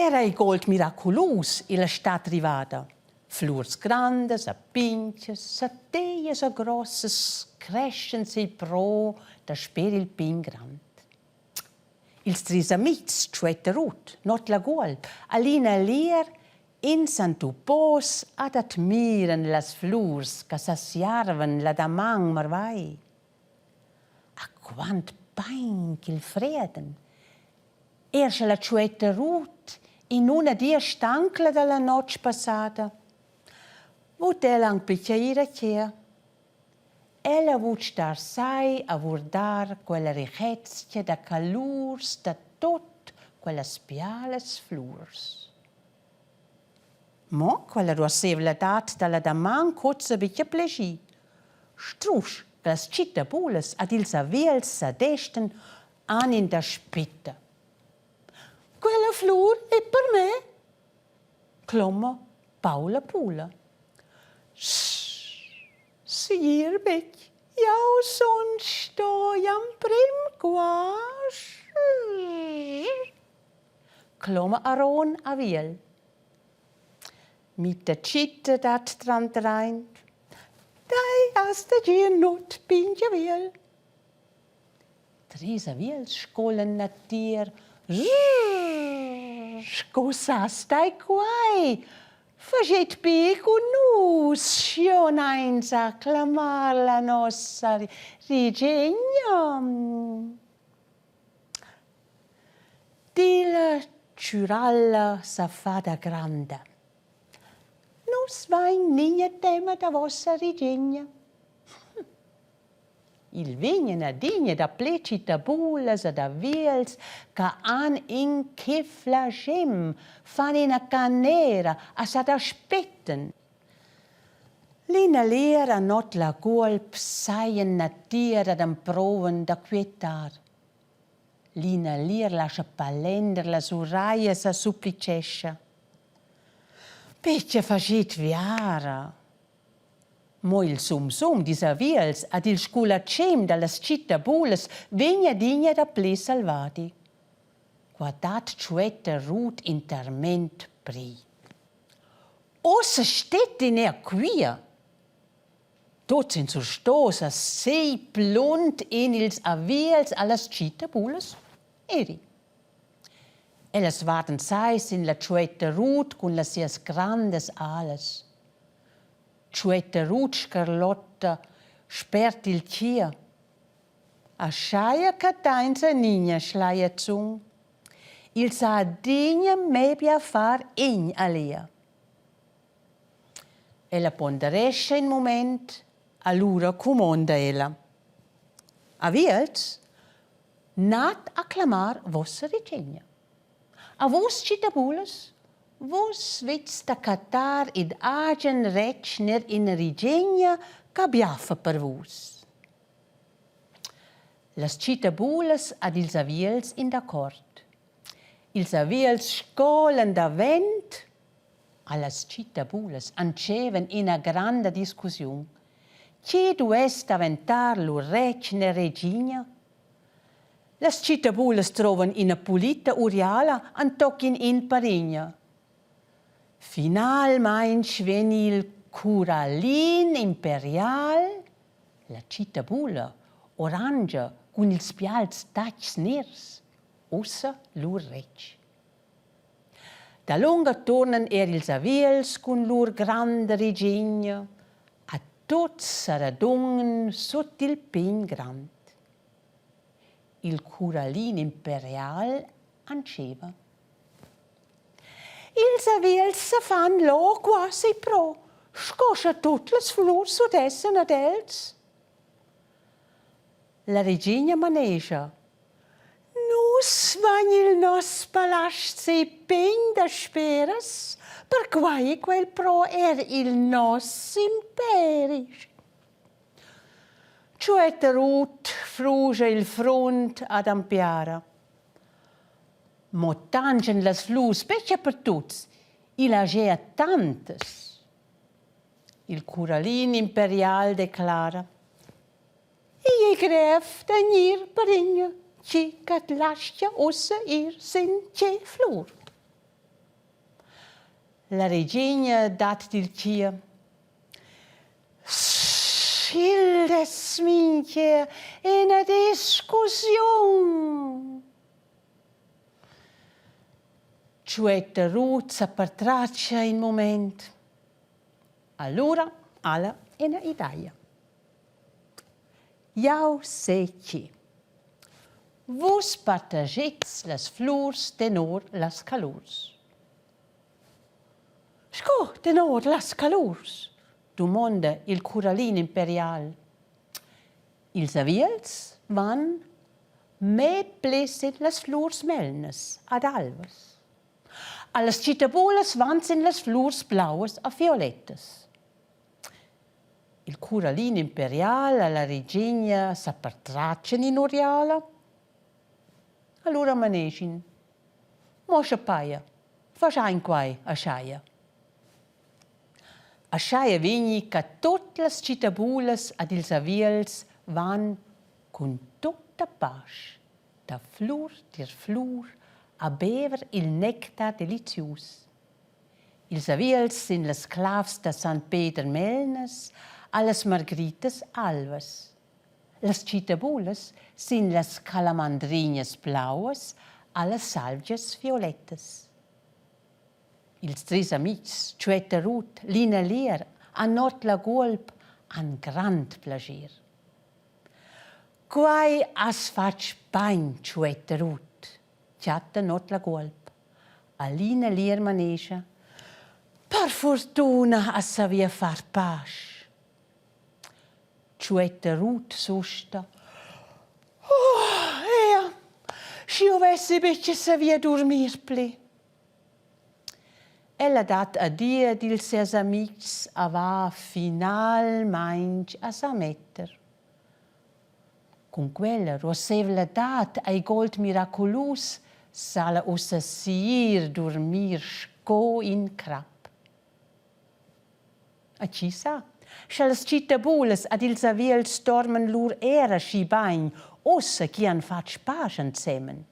Era il gold miraculous in la stat rivada. Flurs grandes, a pinches, sateies a grosses, crescen si pro da sper il pin grand. Ils tris amics, Chuetta Ruth, not la golp, alina lier, in santupos ad admiren las flurs, ca sassiarven la damang marvai. A quant pain qu'il freden! Ersche la Chuetta Ruth in una dia stancla dalla noc passata. Vut lang picchiaira chia. Ella vut star sai a vurdar quella richezia da calurs da tot quellas piales flurs. Mo quella rosevla dat dalla daman cozza bicchia plegi. Strusch, das citta bules ad ils aviels sa desten an in da spitta. Quella flor è per me. Clomma Paula Pula. Sier bec, jau son sto jam prim quas. Clomma Aron aviel. Mit der Citte dat trant rein. Dai hast de gier not pinja viel. Tris aviels skollen natier. Scosas dai quai. Facet pic un nus, scion eins a clamar la nostra rigegna. Di la ciuralla sa fada grande. Nus vain niña tema da vossa rigegna. Il vignen a digne da plecita bulas e da viels ca an in chifla gem fan in a canera a sad aspetten. Lina lera not la golp saien natira d'am proven da quietar. Lina lir lascia palender la suraia sa supplicescia. Peccia facit viara. Mo il sum dis aviels ad il sculacem dallas citta bulas vegna digna da ple salvati. Guardat Chuetta Ruth interment pri. Ossa stet in quia. Tots in sur stosa sei plunt in ils aviels allas citta bulas eri. Ellas warten sais in la Chuetta Ruth con las sias grandes alas. Chuetta Ruth Scarlotta sperrt il chia. A schaia cateinsa nina schlaia zung. Il sa digna mebia far in alia. Ella ponderesce in moment, allura comonda ella. Aviels, nat acclamar vossa regegna. A vos citabulas, vos vets da catar id agen recner in rigegna ca biaffa per vos. Las citabulas ad ils aviels in d'accord. Ils aviels scolan da vent, a las citabulas anceven in a granda discussion. Che duest aventar lo recner regina? Las citabulas trovan in a pulita uriala antocin in parigna. Finalmein ven il curalin imperial, la citabula orangia con ils pials tacs ners, ossa lur rec. Da lunga tornen ils aviels con lur grande regegna, a tots saradungen sot il pin grand. Il curalin imperial anceva. Ils aviels se fan lo quasi pro, scoscia tutte le flors sud essen ad els. La regina maneja. Nus van il nos palast se pegn da speras, per quai quel pro il nos imperi. Chuetta Ruth fruge il front ad ampiara. Mo tangen las flus, specie per tuts, il agea tantes. Il curalin imperial declara. I gref da nir parinja, ci cat lascia ossa ir sin ce flur. La regina dat dil chia. Schildes minche in a discussion. Ciuetta Ruzza pertraccia in moment. Allora, alla in a idea. Jau se chi. Vos partagets las flors tenor las calors. Sco tenor las calors, domanda il curalin imperial. Ils aviels van med plessin las flors melnes ad alvas. A las citabolas van sin las flors blaues a violettes. Il curalin imperial alla regina s'appertraccian in oriala. Allora manegin. Moscia paia, fasciain quai a sciaia. A sciaia vegni ca tutte las citabulas ad ils aviels van con tutta pace, da flur dir flur, a bever il nectar delizius. Ils aviels sin las clavs da Sant Peter melnes, a las margritas alvas. Las citabulas sin las calamandrinas blauas, a las salvias violettes. Ils tres amics, Ciuetta Rut, Lina Lier, han not la gulp, han grand plager. Quai as fac bain, Ciuetta Rut, chatta not la gulp. A Lina Lier manescia, per fortuna as savia far pace. Ciuetta Rut sosta. Si avessi becce savia dormir pli. Ella dat a dia dils seus amics ava finalmein a sa metter. Con quella rosevla dat ai gold miraculus sala ossa sir dormir sco in crap. A ci sa? Schalas citabulas ad ils aviels stormen lur era schi bain, ossa chi han fatg pace ensemen.